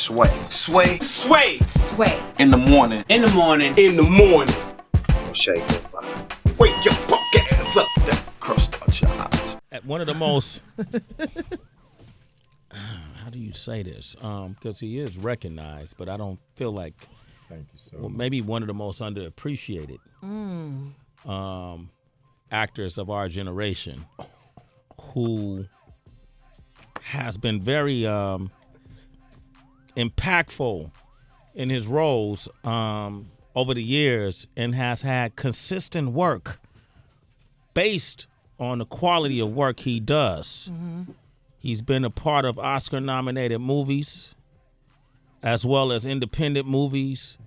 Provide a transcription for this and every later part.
Sway. Sway. Sway. Sway. In the morning. In the morning. In the morning. Shay goes by. Wake your punk ass up. That crust out your eyes. At one of the most, how do you say this? Because he is recognized, but I don't feel like, thank you, sir. Well, maybe one of the most underappreciated actors of our generation, who has been very impactful in his roles over the years and has had consistent work based on the quality of work he does. Mm-hmm. He's been a part of Oscar-nominated movies, as well as independent movies,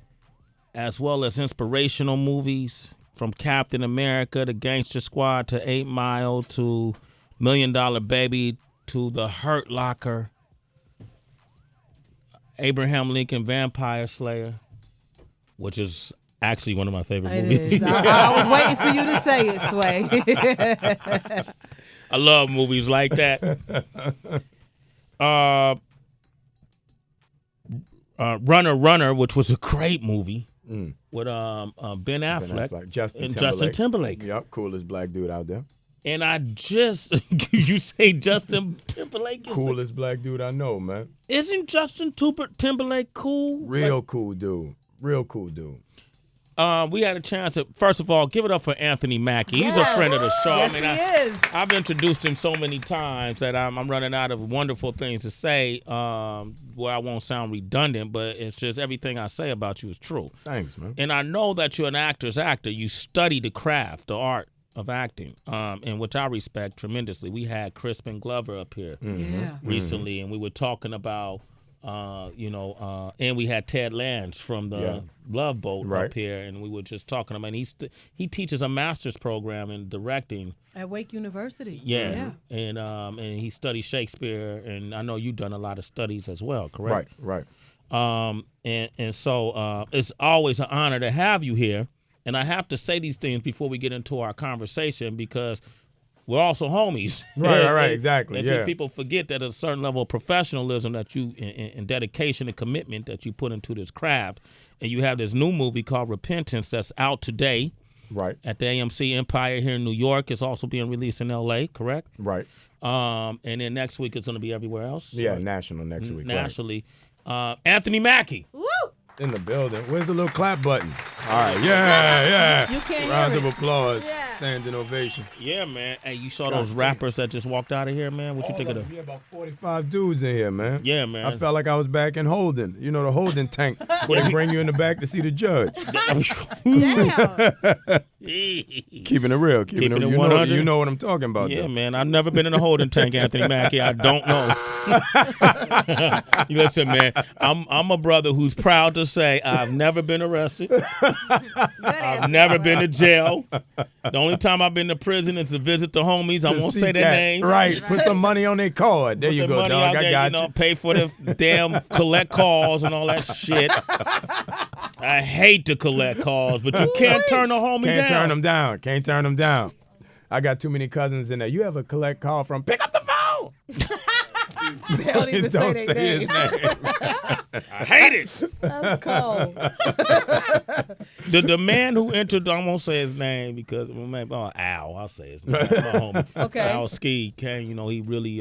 as well as inspirational movies, from Captain America to Gangster Squad to 8 Mile to $1 Million Baby to The Hurt Locker, Abraham Lincoln Vampire Slayer, which is actually one of my favorite movies. Is. I was waiting for you to say it, Sway. I love movies like that. Runner, which was a great movie with Ben Affleck, Justin Timberlake. Yep, coolest black dude out there. And I just, you say Justin Timberlake is coolest black dude I know, man. Isn't Justin Timberlake cool? Real cool dude. Real cool dude. We had a chance to, first of all, give it up for Anthony Mackie. Yes. He's a friend of the show. Yes, he is. I've introduced him so many times that I'm running out of wonderful things to say where I won't sound redundant, but it's just everything I say about you is true. Thanks, man. And I know that you're an actor's actor. You study the craft, the art of acting, and which I respect tremendously. We had Crispin Glover up here recently, and we were talking about and we had Ted Lange from the Love Boat up here, and we were just talking about. And he teaches a master's program in directing at Wake University. Yeah. And he studies Shakespeare, and I know you've done a lot of studies as well. Correct. Right. And so it's always an honor to have you here, and I have to say these things before we get into our conversation because we're also homies. Right, exactly. And so people forget that there's a certain level of professionalism that you, and dedication and commitment that you put into this craft. And you have this new movie called Repentance that's out today. Right. At the AMC Empire here in New York. It's also being released in LA, correct? Right. And then next week it's going to be everywhere else. Yeah, national next week. Nationally. Right. Anthony Mackie. Woo! In the building. Where's the little clap button? All right. Yeah. You can't Round hear of applause. Yeah. Standing ovation. Yeah, man. Hey, you saw those rappers that just walked out of here, man? What you think of them? Yeah, about 45 dudes in here, man. Yeah, man. I felt like I was back in Holden. You know, the Holden tank where they bring you in the back to see the judge. Damn. Keeping it real. Keeping it 100. You know what I'm talking about, Yeah, though. man. I've never been in a holding tank, Anthony Mackie. I don't know. Listen, man. I'm a brother who's proud to say I've never been arrested. I've never been to jail. The only time I've been to prison is to visit the homies. I won't say their names. Right. Put some money on their card. There you go, dog. I got you. Pay for the damn collect calls and all that shit. I hate to collect calls, but you can't turn a homie down. Can't turn them down. I got too many cousins in there. You ever collect call from pick up the phone? They don't even Don't say say their his name. name. I hate it. That's cold. The man who entered, I won't say his name because Al, I'll say his name. That's my homie. Okay. Al Ski came, he really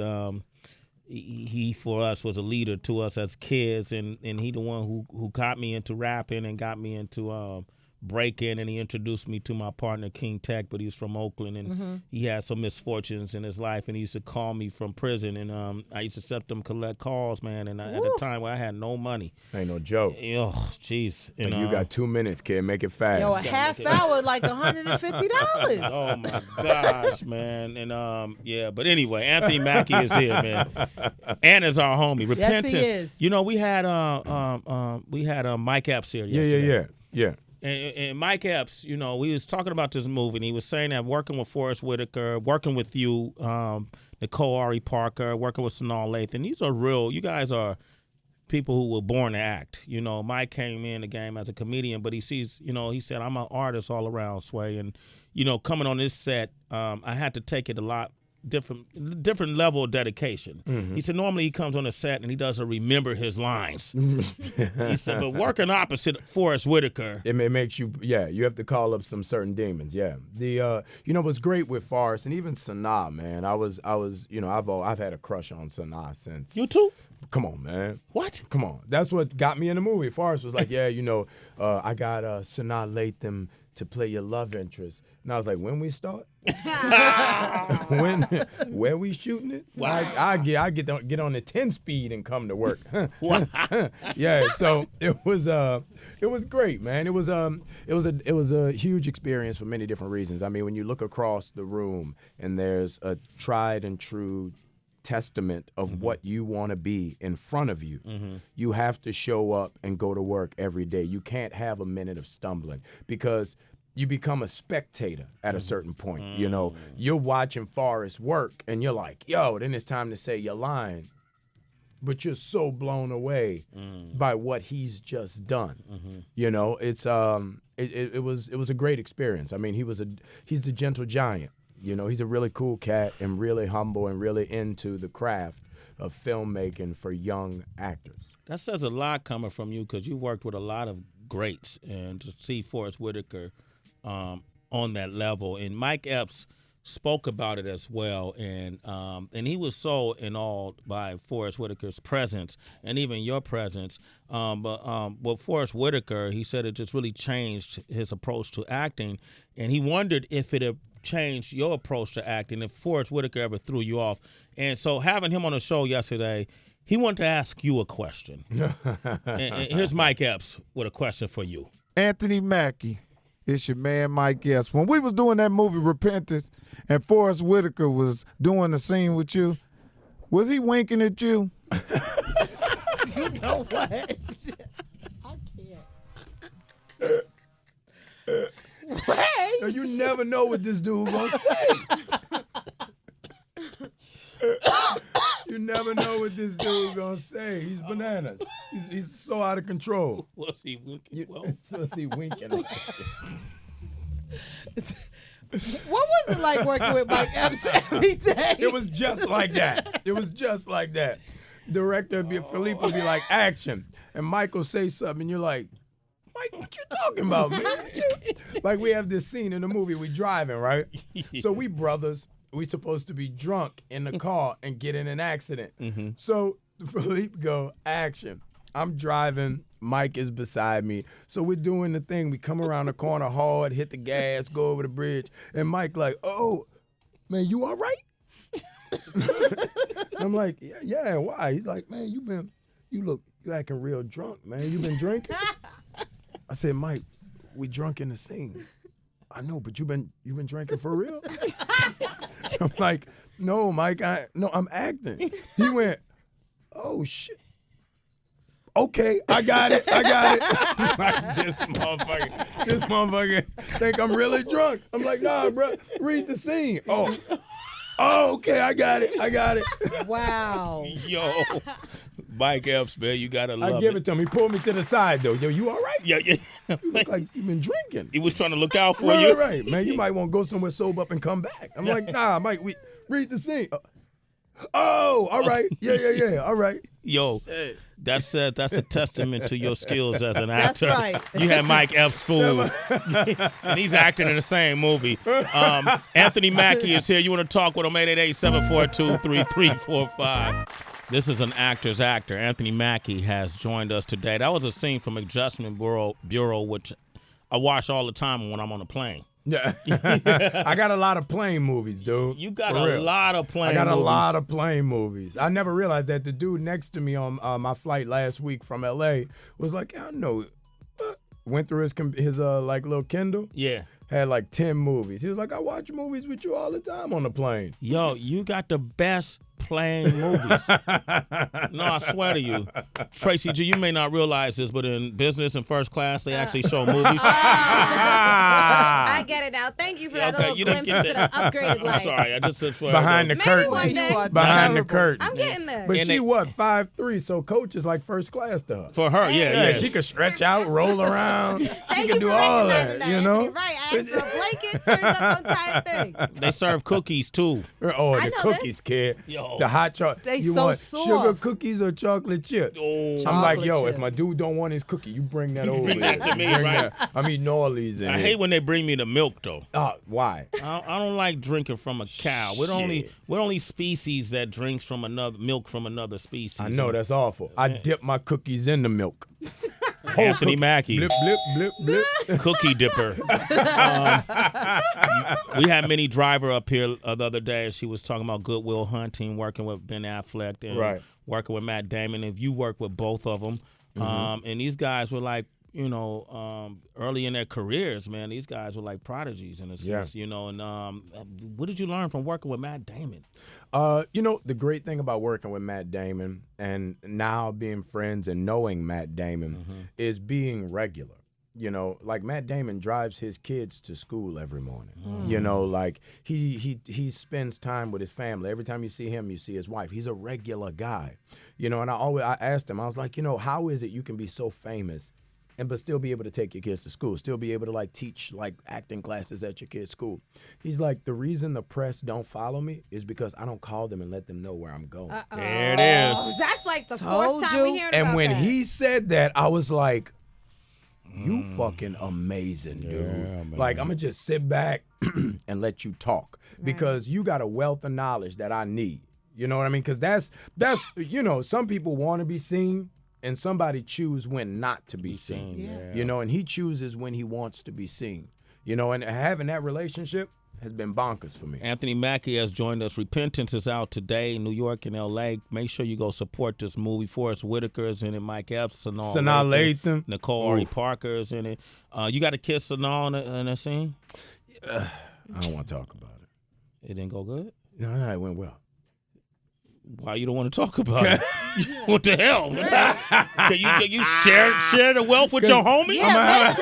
he for us was a leader to us as kids, and he the one who got me into rapping and got me into break-in, and he introduced me to my partner King Tech, but he was from Oakland, and he had some misfortunes in his life, and he used to call me from prison, and I used to accept them collect calls, man, and at a time where I had no money. Ain't no joke. Oh, jeez. And you got 2 minutes, kid. Make it fast. Yo, a half hour, like $150. Oh my gosh, man. And but anyway, Anthony Mackie is here, man. And is our homie. Repentance. Yes, he is. We had Mike Epps here yesterday. Yeah. And Mike Epps, we was talking about this movie, and he was saying that working with Forrest Whitaker, working with you, Nicole Ari Parker, working with Sanaa Lathan, you guys are people who were born to act. Mike came in the game as a comedian, but he sees, he said, I'm an artist all around, Sway. And, coming on this set, I had to take it a lot different level of dedication. Mm-hmm. He said normally he comes on the set and he doesn't remember his lines. He said, but working opposite Forrest Whitaker. It makes you, you have to call up some certain demons, The, what's great with Forrest and even Sanaa, man. I've had a crush on Sanaa since. You too? Come on, man. What? Come on. That's what got me in the movie. Forrest was like, I got Sanaa Lathan to play your love interest. And I was like, when we start? Where we shooting it? Wow. I get on the 10 speed and come to work. Yeah, so it was great, man. It was a huge experience for many different reasons. I mean, when you look across the room and there's a tried and true testament of what you want to be in front of you, you have to show up and go to work every day. You can't have a minute of stumbling because you become a spectator at a certain point. You're watching Forrest work and you're like, yo, then it's time to say your line. But you're so blown away by what he's just done. It's it was a great experience. I mean, he's the gentle giant. He's a really cool cat and really humble and really into the craft of filmmaking for young actors. That says a lot coming from you because you worked with a lot of greats, and to see Forrest Whitaker on that level. And Mike Epps spoke about it as well, and he was so in awe by Forrest Whitaker's presence and even your presence. But with Forrest Whitaker, he said it just really changed his approach to acting, and he wondered if it had changed your approach to acting, if Forrest Whitaker ever threw you off. And so having him on the show yesterday, he wanted to ask you a question. and here's Mike Epps with a question for you. Anthony Mackie, it's your man Mike Epps. When we was doing that movie Repentance and Forrest Whitaker was doing the scene with you, was he winking at you? You know what? I can't. Sway. You never know what this dude gonna say. You never know what this dude gonna say. He's bananas. He's so out of control. Was he winking? Was he winking? What was it like working with Mike Epps every day? It was just like that. Director Philippe would be like, action. And Mike will say something, and you're like, Mike, what you talking about, man? Like, we have this scene in the movie, we driving, right? So we brothers, we supposed to be drunk in the car and get in an accident. So Philippe go, action. I'm driving, Mike is beside me. So we're doing the thing. We come around the corner hard, hit the gas, go over the bridge. And Mike like, oh, man, you all right? I'm like, yeah, why? He's like, man, you acting real drunk, man. You been drinking? I said, Mike, we drunk in the scene. I know, but you been drinking for real? I'm like, no, Mike, I'm acting. He went, oh shit. Okay, I got it. Like, this motherfucker think I'm really drunk. I'm like, nah, bro, read the scene. Oh, okay, I got it. Wow. Yo, Mike Epps, man, you gotta love it. I give it to him. He pulled me to the side, though. Yo, you all right? Yeah. You look like you've been drinking. He was trying to look out for you. Right. Man, you might want to go somewhere sober up and come back. I'm like, nah, Mike, read the scene. Oh, all right. Yeah. All right. Yo, that's a testament to your skills as an actor. That's right. You had Mike Epps fooled, and he's acting in the same movie. Anthony Mackie is here. You want to talk with him? 888-742-3345. This is an actor's actor. Anthony Mackie has joined us today. That was a scene from Adjustment Bureau, which I watch all the time when I'm on a plane. Yeah. I got a lot of plane movies, dude. You got a lot of plane movies. I got a lot of plane movies. I never realized that the dude next to me on my flight last week from L.A. was like, I know. Went through his like little Kindle. Yeah. Had like 10 movies. He was like, I watch movies with you all the time on the plane. Yo, you got the best playing movies. No, I swear to you. Tracy G, you may not realize this, but in business and first class, they actually show movies. I get it now. Thank you for that little glimpse into the upgraded life. I'm sorry, I just said Behind the curtain. one day. Behind the curtain. I'm getting there. But And she they- what, 5'3", so coach is like first class to her. For her, yeah. She could stretch out, roll around. Thank She you could do for all recognizing that, you know? Right. I asked for a blanket, turns up the entire thing. They serve cookies, too. Oh, I the know cookies, this. kid. Yo. The hot chocolate. They You so want soft. sugar cookies or chocolate chip? Oh. I'm like, Chocolate yo, chip. if my dude don't want his cookie, you bring that over bring here. that to me, Bring right? that. I'm eating all these in I here. hate when they bring me the milk, though. Why? I don't like drinking from a cow. We're the only species that drinks from another milk from another species. I know, that's awful. I dip my cookies in the milk. Anthony Mackie, Blip, blip, blip, blip. cookie dipper. We had Minnie Driver up here the other day. She was talking about Goodwill Hunting, working with Ben Affleck and Right. working with Matt Damon. If you work with both of them, and these guys were like, early in their careers, man, these guys were like prodigies in a sense, And what did you learn from working with Matt Damon? The great thing about working with Matt Damon and now being friends and knowing Matt Damon is being regular. Like Matt Damon drives his kids to school every morning. Like he spends time with his family. Every time you see him, you see his wife. He's a regular guy. And I asked him, I was like, how is it you can be so famous but still be able to take your kids to school, still be able to teach acting classes at your kids' school? He's like, the reason the press don't follow me is because I don't call them and let them know where I'm going. There it is. That's like the Told fourth time we you. hearing And about when that. he said that, I was like, you fucking amazing, dude. I'm going to just sit back and let you talk because you got a wealth of knowledge that I need. You know what I mean? Because that's some people want to be seen and somebody choose when not to be seen. And he chooses when he wants to be seen. And having that relationship has been bonkers for me. Anthony Mackie has joined us. Repentance is out today in New York and L.A. Make sure you go support this movie. Forrest Whitaker is in it. Mike Epps, Sanaa Lathan. Nicole Parker is in it. You got to kiss Sanaa in the scene? I don't want to talk about it. It didn't go good? No, it went well. Why you don't want to talk about it? What the hell? Can you share the wealth with your homie? Yeah,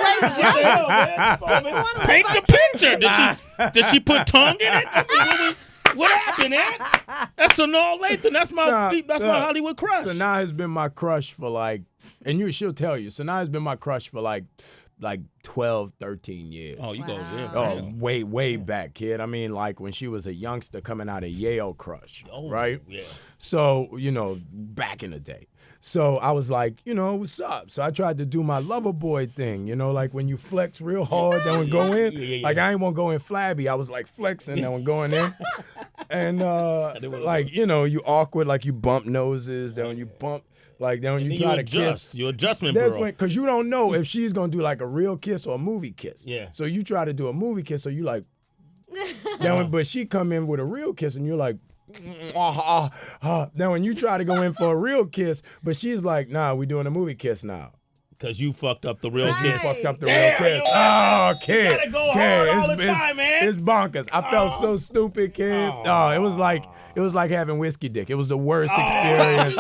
Paint the picture. Did she put tongue in it? What happened, Ed? That's Sanaa Lathan. That's my Hollywood crush. Sanaa has been my crush for she'll tell you. Sanaa has been my crush for like 12, 13 years. Oh, you go there. Oh, way back, kid. I mean, when she was a youngster coming out of Yale crush, right? Yeah. So, back in the day. So I was like, what's up? So I tried to do my lover boy thing, when you flex real hard, then when go in. Yeah. I ain't want to go in flabby. I was flexing, then when going in. And you awkward, you bump noses, then when you bump. Then when you try to kiss. Your adjustment That's bureau. because you don't know if she's going to do a real kiss or a movie kiss. Yeah. So you try to do a movie kiss, so you but she come in with a real kiss and you're like, Then when you try to go in for a real kiss, but she's like, nah, we doing a movie kiss now. Because you fucked up the real Right. kiss. Fucked up the Damn, real kiss. you Kid. gotta go hard all the time, man. It's bonkers. I felt so stupid, kid. It was like having whiskey dick. It was the worst experience.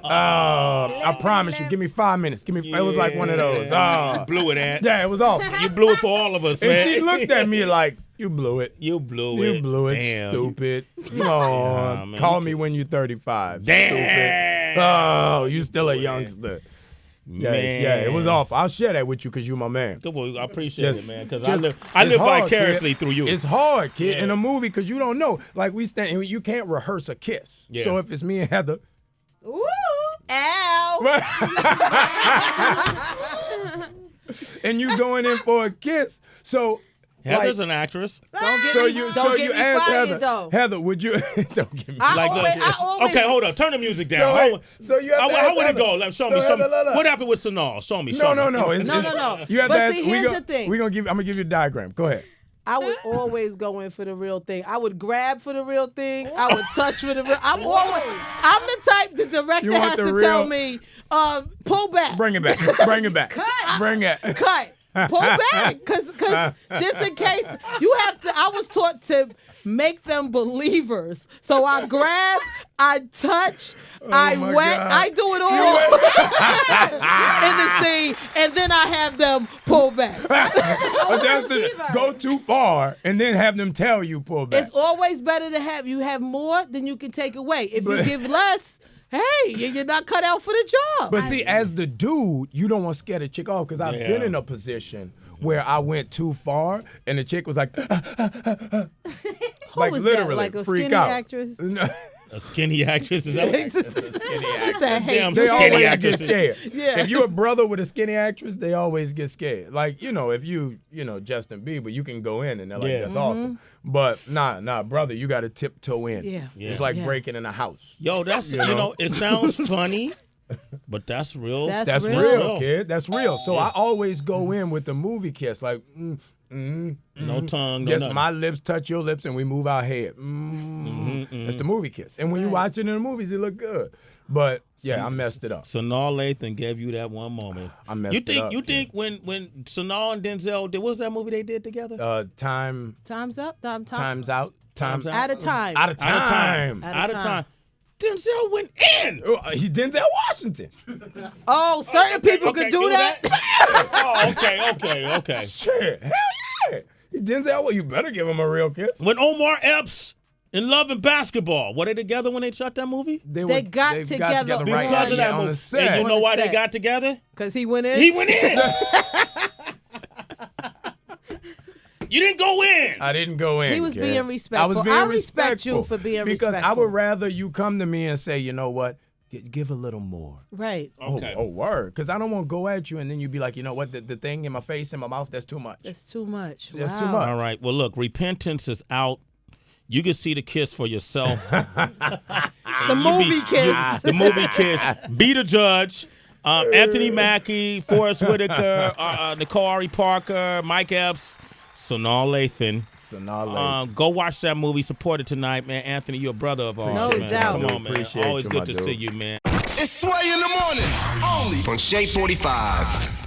I promise you. Give me 5 minutes. It was like one of those. You blew it, Ant. Yeah, it was awful. You blew it for all of us, And man. she looked at me like, you blew it. You blew it. You blew it, Damn. stupid. man. Call me when you're 35. Damn. Stupid. Oh, you still a youngster. Yes, Man. yeah, it was awful. I'll share that with you because you're my man. Good boy. I appreciate it, man. Because Just- I it's live hard, vicariously kid. through you. It's hard, kid, Yeah. in a movie because you don't know. We stand, you can't rehearse a kiss. Yeah. So if it's me and Heather, Ooh, ow. and you going in for a kiss, so Heather's an actress. Don't get so me, you don't so get you me ask fired, Heather, though. Heather, would you don't get me I fired. always- Okay, hold up. Turn the music down. So you have to How ask would it Heather. go? Show So me. Heather, look. What happened with Sanaa? Show me. No. show me. No. No. You have But to see, ask, here's the thing. I'm gonna give you a diagram. Go ahead. I would always go in for the real thing. I would grab for the real thing. I would touch for the real. I'm the type the director You want has the to real- tell me, pull back. Bring it back. Bring it back. Bring it. Cut. Pull back, cause just in case you have to. I was taught to make them believers, so I grab, I touch, I my wet, God. I do it all in the scene, and then I have them pull back. But that's the go too far and then have them tell you pull back. It's always better to have more than you can take away. If you give less, hey, you're not cut out for the job. But see, as the dude, you don't want to scare the chick off because I've been in a position where I went too far and the chick was like, like was literally that? Like a freak skinny out. actress? A skinny actress? Is that what Skinny actress. Damn They skinny always actress. get scared. Yeah. If you're a brother with a skinny actress, they always get scared. Like, if you Justin Bieber, you can go in and they're like, that's awesome. But nah, brother, you got to tiptoe in. Yeah. It's like breaking in a house. Yo, that's it sounds funny, but that's real. That's real, kid. That's real. So I always go in with the movie kiss, like, No tongue. Guess no my lips touch your lips and we move our head. That's the movie kiss. And when you watch it in the movies, it look good. But I messed it up. Sanaa Lathan gave you that one moment. I messed it up. You think when Sanaa and Denzel did, what was that movie they did together? Time's out. Out At a time. Out of time. Out of time. Denzel went in. He's Denzel Washington. Oh, certain people could do that. Oh, okay. Shit, hell yeah. Denzel, you better give him a real kiss. When Omar Epps in Love and Basketball, were they together when they shot that movie? They got together right Because of that on movie. the set. And you know why set. they got together? Because he went in. He went in. You didn't go in. I didn't go in. He was kid. being respectful. I was being I respect you respectful for being because I respectful. would rather you come to me and say, you know what, give a little more. Right. Okay. Oh, word. Because I don't want to go at you and then you be like, you know what, the thing in my face and my mouth, that's too much. That's too much. That's Wow. too much. All right. Well, look, Repentance is out. You can see the kiss for yourself. The movie kiss. The movie kiss. Be the judge. Anthony Mackie, Forrest Whitaker, Nicole Parker, Mike Epps, Sanaa Lathan. Go watch that movie. Support it tonight, man. Anthony, you're a brother of ours. No man. doubt. Come on, man. Appreciate Always you, good my to dude. see you, man. It's Sway in the morning, only On Shade 45.